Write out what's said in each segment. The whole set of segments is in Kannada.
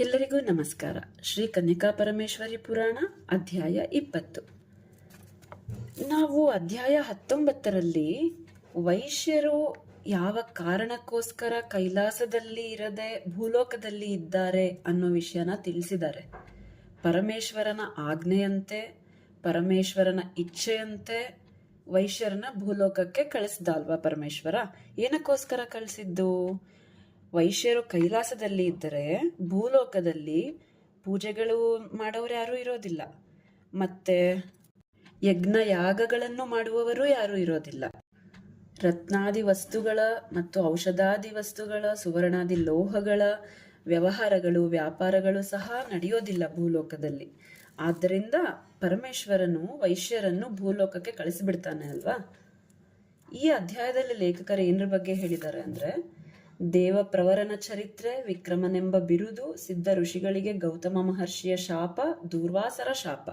ಎಲ್ಲರಿಗೂ ನಮಸ್ಕಾರ. ಶ್ರೀ ಕನ್ಯಕಾ ಪರಮೇಶ್ವರಿ ಪುರಾಣ ಅಧ್ಯಾಯ 20. ನಾವು ಅಧ್ಯಾಯ 19ರಲ್ಲಿ ವೈಶ್ಯರು ಯಾವ ಕಾರಣಕ್ಕೋಸ್ಕರ ಕೈಲಾಸದಲ್ಲಿ ಇರದೆ ಭೂಲೋಕದಲ್ಲಿ ಇದ್ದಾರೆ ಅನ್ನೋ ವಿಷಯನ ತಿಳಿಸಿದ್ದಾರೆ. ಪರಮೇಶ್ವರನ ಆಜ್ಞೆಯಂತೆ, ಪರಮೇಶ್ವರನ ಇಚ್ಛೆಯಂತೆ ವೈಶ್ಯರನ್ನ ಭೂಲೋಕಕ್ಕೆ ಕಳಿಸಿದ ಅಲ್ವಾ ಪರಮೇಶ್ವರ. ಏನಕ್ಕೋಸ್ಕರ ಕಳಿಸಿದ್ದು? ವೈಶ್ಯರು ಕೈಲಾಸದಲ್ಲಿ ಇದ್ದರೆ ಭೂಲೋಕದಲ್ಲಿ ಪೂಜೆಗಳು ಮಾಡೋರು ಯಾರೂ ಇರೋದಿಲ್ಲ, ಮತ್ತೆ ಯಜ್ಞ ಯಾಗಗಳನ್ನು ಮಾಡುವವರು ಯಾರೂ ಇರೋದಿಲ್ಲ. ರತ್ನಾದಿ ವಸ್ತುಗಳ ಮತ್ತು ಔಷಧಾದಿ ವಸ್ತುಗಳ, ಸುವರ್ಣಾದಿ ಲೋಹಗಳ ವ್ಯವಹಾರಗಳು, ವ್ಯಾಪಾರಗಳು ಸಹ ನಡೆಯೋದಿಲ್ಲ ಭೂಲೋಕದಲ್ಲಿ. ಆದ್ದರಿಂದ ಪರಮೇಶ್ವರನು ವೈಶ್ಯರನ್ನು ಭೂಲೋಕಕ್ಕೆ ಕಳಿಸಿಬಿಡ್ತಾನೆ ಅಲ್ವಾ. ಈ ಅಧ್ಯಾಯದಲ್ಲಿ ಲೇಖಕರು ಏನರ ಬಗ್ಗೆ ಹೇಳಿದ್ದಾರೆ ಅಂದ್ರೆ, ದೇವಪ್ರವರನ ಚರಿತ್ರೆ, ವಿಕ್ರಮನೆಂಬ ಬಿರುದು, ಸಿದ್ಧ ಋಷಿಗಳಿಗೆ ಗೌತಮ ಮಹರ್ಷಿಯ ಶಾಪ, ದೂರ್ವಾಸರ ಶಾಪ.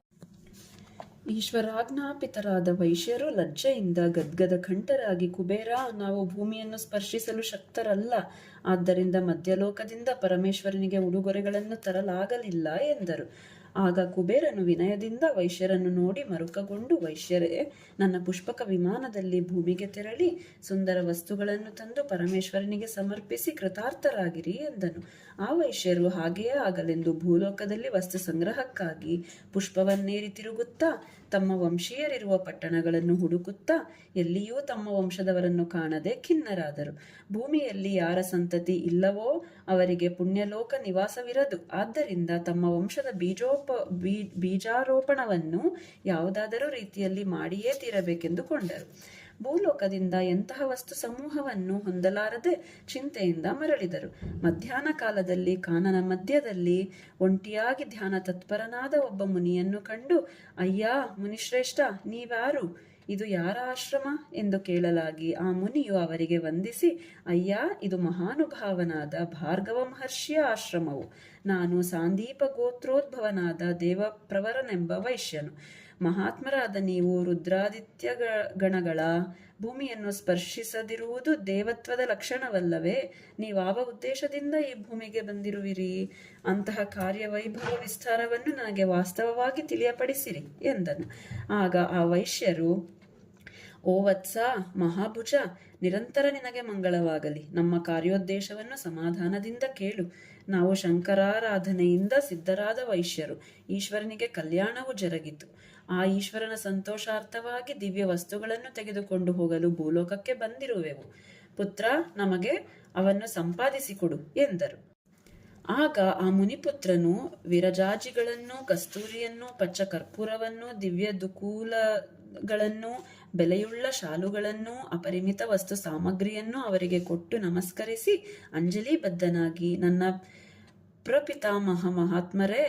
ಈಶ್ವರಾಜ್ಞಾಪಿತರಾದ ವೈಶ್ಯರು ಲಜ್ಜೆಯಿಂದ ಗದ್ಗದ ಕಂಠರಾಗಿ, ಕುಬೇರ, ನಾವು ಭೂಮಿಯನ್ನು ಸ್ಪರ್ಶಿಸಲು ಶಕ್ತರಲ್ಲ, ಆದ್ದರಿಂದ ಮಧ್ಯಲೋಕದಿಂದ ಪರಮೇಶ್ವರನಿಗೆ ಉಡುಗೊರೆಗಳನ್ನು ತರಲಾಗಲಿಲ್ಲ ಎಂದರು. ಆಗ ಕುಬೇರನು ವಿನಯದಿಂದ ವೈಶ್ಯರನ್ನು ನೋಡಿ ಮರುಕಗೊಂಡು, ವೈಶ್ಯರೇ, ನನ್ನ ಪುಷ್ಪಕ ವಿಮಾನದಲ್ಲಿ ಭೂಮಿಗೆ ತೆರಳಿ ಸುಂದರ ವಸ್ತುಗಳನ್ನು ತಂದು ಪರಮೇಶ್ವರನಿಗೆ ಸಮರ್ಪಿಸಿ ಕೃತಾರ್ಥರಾಗಿರಿ ಎಂದನು. ಆ ವೈಶ್ಯರು ಹಾಗೆಯೇ ಆಗಲೆಂದು ಭೂಲೋಕದಲ್ಲಿ ವಸ್ತು ಸಂಗ್ರಹಕ್ಕಾಗಿ ಪುಷ್ಪವನ್ನೇರಿ ತಿರುಗುತ್ತಾ ತಮ್ಮ ವಂಶೀಯರಿರುವ ಪಟ್ಟಣಗಳನ್ನು ಹುಡುಕುತ್ತಾ ಎಲ್ಲಿಯೂ ತಮ್ಮ ವಂಶದವರನ್ನು ಕಾಣದೆ ಖಿನ್ನರಾದರು. ಭೂಮಿಯಲ್ಲಿ ಯಾರ ಸಂತತಿ ಇಲ್ಲವೋ ಅವರಿಗೆ ಪುಣ್ಯಲೋಕ ನಿವಾಸವಿರದು, ಆದ್ದರಿಂದ ತಮ್ಮ ವಂಶದ ಬೀಜಾರೋಪಣವನ್ನು ಯಾವುದಾದರೂ ರೀತಿಯಲ್ಲಿ ಮಾಡಿಯೇ ತೀರಬೇಕೆಂದು ಕೊಂಡರು. ಭೂಲೋಕದಿಂದ ಎಂತಹ ವಸ್ತು ಸಮೂಹವನ್ನು ಹೊಂದಲಾರದೆ ಚಿಂತೆಯಿಂದ ಮರಳಿದರು. ಮಧ್ಯಾಹ್ನ ಕಾಲದಲ್ಲಿ ಕಾನನ ಮಧ್ಯದಲ್ಲಿ ಒಂಟಿಯಾಗಿ ಧ್ಯಾನ ತತ್ಪರನಾದ ಒಬ್ಬ ಮುನಿಯನ್ನು ಕಂಡು, ಅಯ್ಯ ಮುನಿಶ್ರೇಷ್ಠ, ನೀವ್ಯಾರು? ಇದು ಯಾರ ಆಶ್ರಮ ಎಂದು ಕೇಳಲಾಗಿ ಆ ಮುನಿಯು ಅವರಿಗೆ ವಂದಿಸಿ, ಅಯ್ಯ, ಇದು ಮಹಾನುಭಾವನಾದ ಭಾರ್ಗವ ಮಹರ್ಷಿಯ ಆಶ್ರಮವು. ನಾನು ಸಾಂದೀಪ ಗೋತ್ರೋದ್ಭವನಾದ ದೇವಪ್ರವರನೆಂಬ ವೈಶ್ಯನು. ಮಹಾತ್ಮರಾದ ನೀವು ರುದ್ರಾದಿತ್ಯ ಗಣಗಳ ಭೂಮಿಯನ್ನು ಸ್ಪರ್ಶಿಸದಿರುವುದು ದೇವತ್ವದ ಲಕ್ಷಣವಲ್ಲವೇ? ನೀವಾವ ಉದ್ದೇಶದಿಂದ ಈ ಭೂಮಿಗೆ ಬಂದಿರುವಿರಿ? ಅಂತಹ ಕಾರ್ಯವೈಭವ ವಿಸ್ತಾರವನ್ನು ನನಗೆ ವಾಸ್ತವವಾಗಿ ತಿಳಿಯಪಡಿಸಿರಿ ಎಂದನು. ಆಗ ಆ ವೈಶ್ಯರು, ಓ ವತ್ಸ ಮಹಾಭುಜ, ನಿರಂತರ ನಿನಗೆ ಮಂಗಳವಾಗಲಿ. ನಮ್ಮ ಕಾರ್ಯೋದ್ದೇಶವನ್ನು ಸಮಾಧಾನದಿಂದ ಕೇಳು. ನಾವು ಶಂಕರಾರಾಧನೆಯಿಂದ ಸಿದ್ಧರಾದ ವೈಶ್ಯರು. ಈಶ್ವರನಿಗೆ ಕಲ್ಯಾಣವು ಜರುಗಿತು. ಆ ಈಶ್ವರನ ಸಂತೋಷಾರ್ಥವಾಗಿ ದಿವ್ಯ ವಸ್ತುಗಳನ್ನು ತೆಗೆದುಕೊಂಡು ಹೋಗಲು ಭೂಲೋಕಕ್ಕೆ ಬಂದಿರುವೆವು. ಪುತ್ರ, ನಮಗೆ ಅವನ್ನು ಸಂಪಾದಿಸಿಕೊಡು ಎಂದರು. ಆಗ ಆ ಮುನಿಪುತ್ರನು ವಿರಜಾಜಿಗಳನ್ನು, ಕಸ್ತೂರಿಯನ್ನು, ಪಚ್ಚ ಕರ್ಪೂರವನ್ನು, ದಿವ್ಯ ದುಕೂಲಗಳನ್ನು, ಬೆಲೆಯುಳ್ಳ ಶಾಲುಗಳನ್ನು, ಅಪರಿಮಿತ ವಸ್ತು ಸಾಮಗ್ರಿಯನ್ನು ಅವರಿಗೆ ಕೊಟ್ಟು ನಮಸ್ಕರಿಸಿ ಅಂಜಲಿಬದ್ಧನಾಗಿ, ನನ್ನ ಪ್ರಪಿತಾಮಹ ಮಹಾತ್ಮರೇ,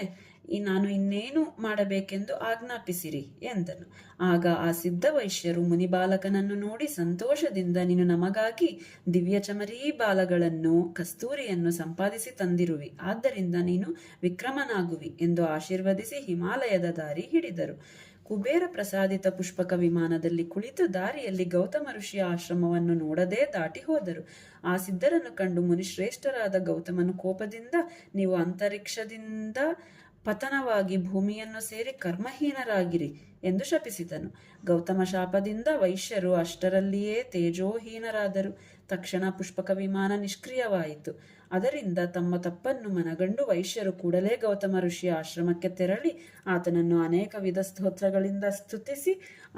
ನಾನು ಇನ್ನೇನು ಮಾಡಬೇಕೆಂದು ಆಜ್ಞಾಪಿಸಿರಿ ಎಂದನು. ಆಗ ಆ ಸಿದ್ಧ ವೈಶ್ಯರು ಮುನಿಬಾಲಕನನ್ನು ನೋಡಿ ಸಂತೋಷದಿಂದ, ನೀನು ನಮಗಾಗಿ ದಿವ್ಯ ಚಮರೀ ಬಾಲಗಳನ್ನು, ಕಸ್ತೂರಿಯನ್ನು ಸಂಪಾದಿಸಿ ತಂದಿರುವಿ, ಆದ್ದರಿಂದ ನೀನು ವಿಕ್ರಮನಾಗುವಿ ಎಂದು ಆಶೀರ್ವದಿಸಿ ಹಿಮಾಲಯದ ದಾರಿ ಹಿಡಿದರು. ಕುಬೇರ ಪ್ರಸಾದಿತ ಪುಷ್ಪಕ ವಿಮಾನದಲ್ಲಿ ಕುಳಿತು ದಾರಿಯಲ್ಲಿ ಗೌತಮ ಋಷಿಯ ಆಶ್ರಮವನ್ನು ನೋಡದೆ ದಾಟಿ ಹೋದರು. ಆ ಸಿದ್ಧರನ್ನು ಕಂಡು ಮುನಿಶ್ರೇಷ್ಠರಾದ ಗೌತಮನು ಕೋಪದಿಂದ, ನೀವು ಅಂತರಿಕ್ಷದಿಂದ ಪತನವಾಗಿ ಭೂಮಿಯನ್ನು ಸೇರಿ ಕರ್ಮಹೀನರಾಗಿರಿ ಎಂದು ಶಪಿಸಿದನು. ಗೌತಮ ಶಾಪದಿಂದ ವೈಶ್ಯರು ಅಷ್ಟರಲ್ಲಿಯೇ ತೇಜೋಹೀನರಾದರು. ತಕ್ಷಣ ಪುಷ್ಪಕ ವಿಮಾನ ನಿಷ್ಕ್ರಿಯವಾಯಿತು. ಅದರಿಂದ ತಮ್ಮ ತಪ್ಪನ್ನು ಮನಗಂಡು ವೈಶ್ಯರು ಕೂಡಲೇ ಗೌತಮ ಋಷಿಯ ಆಶ್ರಮಕ್ಕೆ ತೆರಳಿ ಆತನನ್ನು ಅನೇಕ ವಿಧ ಸ್ತೋತ್ರಗಳಿಂದ ಸ್ತುತಿಸಿ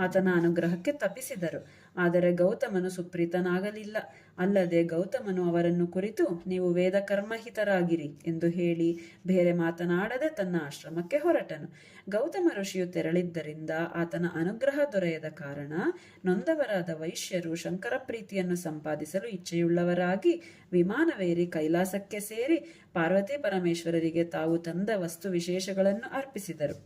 ಆತನ ಅನುಗ್ರಹಕ್ಕೆ ತಪಿಸಿದರು. ಆದರೆ ಗೌತಮನು ಸುಪ್ರೀತನಾಗಲಿಲ್ಲ. ಅಲ್ಲದೆ ಗೌತಮನು ಅವರನ್ನು ಕುರಿತು, ನೀವು ವೇದ ಕರ್ಮಹಿತರಾಗಿರಿ ಎಂದು ಹೇಳಿ ಬೇರೆ ಮಾತನಾಡದೆ ತನ್ನ ಆಶ್ರಮಕ್ಕೆ ಹೊರಟನು. ಗೌತಮ ಋಷಿಯು ತೆರಳಿದ್ದರಿಂದ ಆತನ ಅನುಗ್ರಹ ದೊರೆಯದ ಕಾರಣ ನೊಂದವರಾದ ವೈಶ್ಯರು ಶಂಕರ ಪ್ರೀತಿಯನ್ನು ಸಂಪಾದಿಸಲು ಇಚ್ಛೆಯುಳ್ಳವರಾಗಿ ವಿಮಾನವೇರಿ ಕೈಲಾಸಕ್ಕೆ ಸೇರಿ ಪಾರ್ವತಿ ಪರಮೇಶ್ವರರಿಗೆ ತಾವು ತಂದ ವಸ್ತು ವಿಶೇಷಗಳನ್ನು ಅರ್ಪಿಸಿದರು.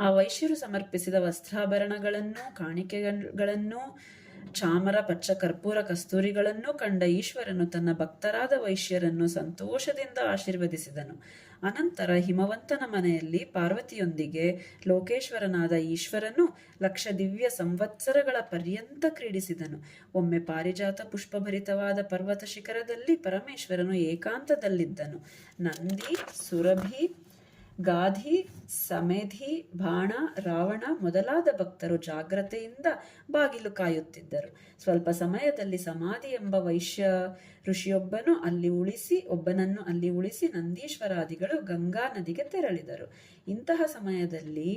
ಆ ವೈಶ್ಯರು ಸಮರ್ಪಿಸಿದ ವಸ್ತ್ರಾಭರಣಗಳನ್ನು, ಕಾಣಿಕೆಗಳನ್ನು ಚಾಮರ, ಪಚ್ಚ ಕರ್ಪೂರ, ಕಸ್ತೂರಿಗಳನ್ನೂ ಕಂಡ ಈಶ್ವರನು ತನ್ನ ಭಕ್ತರಾದ ವೈಶ್ಯರನ್ನು ಸಂತೋಷದಿಂದ ಆಶೀರ್ವದಿಸಿದನು. ಅನಂತರ ಹಿಮವಂತನ ಮನೆಯಲ್ಲಿ ಪಾರ್ವತಿಯೊಂದಿಗೆ ಲೋಕೇಶ್ವರನಾದ ಈಶ್ವರನು 1,00,000 ದಿವ್ಯ ಸಂವತ್ಸರಗಳ ಪರ್ಯಂತ ಕ್ರೀಡಿಸಿದನು. ಒಮ್ಮೆ ಪಾರಿಜಾತ ಪುಷ್ಪಭರಿತವಾದ ಪರ್ವತ ಶಿಖರದಲ್ಲಿ ಪರಮೇಶ್ವರನು ಏಕಾಂತದಲ್ಲಿದ್ದನು. ನಂದಿ, ಸುರಭಿ, ಗಾಧಿ, ಸಮೇಧಿ, ಬಾಣ, ರಾವಣ ಮೊದಲಾದ ಭಕ್ತರು ಜಾಗ್ರತೆಯಿಂದ ಬಾಗಿಲು ಕಾಯುತ್ತಿದ್ದರು. ಸ್ವಲ್ಪ ಸಮಯದಲ್ಲಿ ಸಮಾಧಿ ಎಂಬ ವೈಶ್ಯ ಋಷಿಯೊಬ್ಬನನ್ನು ಅಲ್ಲಿ ಉಳಿಸಿ ನಂದೀಶ್ವರಾದಿಗಳು ಗಂಗಾ ನದಿಗೆ ತೆರಳಿದರು. ಇಂತಹ ಸಮಯದಲ್ಲಿ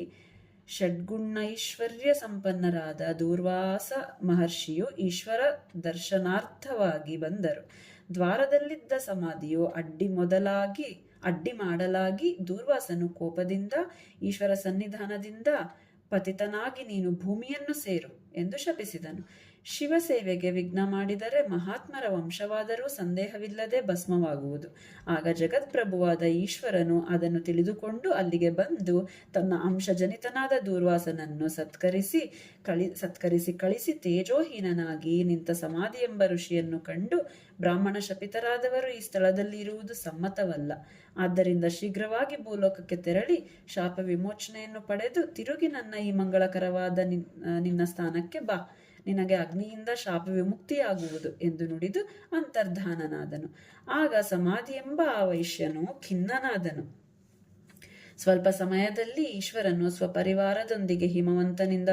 ಷಡ್ಗುಣೈಶ್ವರ್ಯ ಸಂಪನ್ನರಾದ ದೂರ್ವಾಸ ಮಹರ್ಷಿಯು ಈಶ್ವರ ದರ್ಶನಾರ್ಥವಾಗಿ ಬಂದರು. ದ್ವಾರದಲ್ಲಿದ್ದ ಸಮಾಧಿಯು ಅಡ್ಡಿ ಮಾಡಲಾಗಿ ದೂರ್ವಾಸನು ಕೋಪದಿಂದ ಈಶ್ವರ ಸನ್ನಿಧಾನದಿಂದ ಪತಿತನಾಗಿ ನೀನು ಭೂಮಿಯನ್ನು ಸೇರು ಎಂದು ಶಪಿಸಿದನು. ಶಿವಸೇವೆಗೆ ವಿಘ್ನ ಮಾಡಿದರೆ ಮಹಾತ್ಮರ ವಂಶವಾದರೂ ಸಂದೇಹವಿಲ್ಲದೆ ಭಸ್ಮವಾಗುವುದು. ಆಗ ಜಗತ್ಪ್ರಭುವಾದ ಈಶ್ವರನು ಅದನ್ನು ತಿಳಿದುಕೊಂಡು ಅಲ್ಲಿಗೆ ಬಂದು ತನ್ನ ಅಂಶಜನಿತನಾದ ದೂರ್ವಾಸನನ್ನು ಸತ್ಕರಿಸಿ ಕಳಿಸಿ ತೇಜೋಹೀನನಾಗಿ ನಿಂತ ಸಮಾಧಿ ಎಂಬ ಋಷಿಯನ್ನು ಕಂಡು, ಬ್ರಾಹ್ಮಣ ಶಪಿತರಾದವರು ಈ ಸ್ಥಳದಲ್ಲಿ ಇರುವುದು ಸಮ್ಮತವಲ್ಲ. ಆದ್ದರಿಂದ ಶೀಘ್ರವಾಗಿ ಭೂಲೋಕಕ್ಕೆ ತೆರಳಿ ಶಾಪ ವಿಮೋಚನೆಯನ್ನು ಪಡೆದು ತಿರುಗಿ ನನ್ನ ಈ ಮಂಗಳಕರವಾದ ನಿನ್ನ ಸ್ಥಾನಕ್ಕೆ ಬಾ. ನಿನಗೆ ಅಗ್ನಿಯಿಂದ ಶಾಪ ವಿಮುಕ್ತಿಯಾಗುವುದು ಎಂದು ನುಡಿದು ಅಂತರ್ಧಾನನಾದನು. ಆಗ ಸಮಾಧಿ ಎಂಬ ಆ ವೈಶ್ಯನು ಖಿನ್ನನಾದನು. ಸ್ವಲ್ಪ ಸಮಯದಲ್ಲಿ ಈಶ್ವರನು ಸ್ವಪರಿವಾರದೊಂದಿಗೆ ಹಿಮವಂತನಿಂದ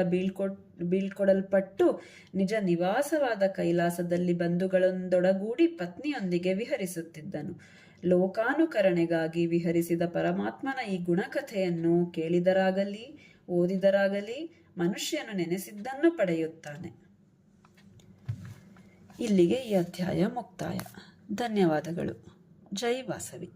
ಬೀಳ್ಕೊಡಲ್ಪಟ್ಟು ನಿಜ ನಿವಾಸವಾದ ಕೈಲಾಸದಲ್ಲಿ ಬಂಧುಗಳೊಂದೊಡಗೂಡಿ ಪತ್ನಿಯೊಂದಿಗೆ ವಿಹರಿಸುತ್ತಿದ್ದನು. ಲೋಕಾನುಕರಣೆಗಾಗಿ ವಿಹರಿಸಿದ ಪರಮಾತ್ಮನ ಈ ಗುಣಕಥೆಯನ್ನು ಕೇಳಿದರಾಗಲಿ ಓದಿದರಾಗಲಿ ಮನುಷ್ಯನು ನೆನೆಸಿದ್ದನ್ನು ಪಡೆಯುತ್ತಾನೆ. ಇಲ್ಲಿಗೆ ಈ ಅಧ್ಯಾಯ ಮುಕ್ತಾಯ. ಧನ್ಯವಾದಗಳು. ಜೈ ವಾಸವಿ.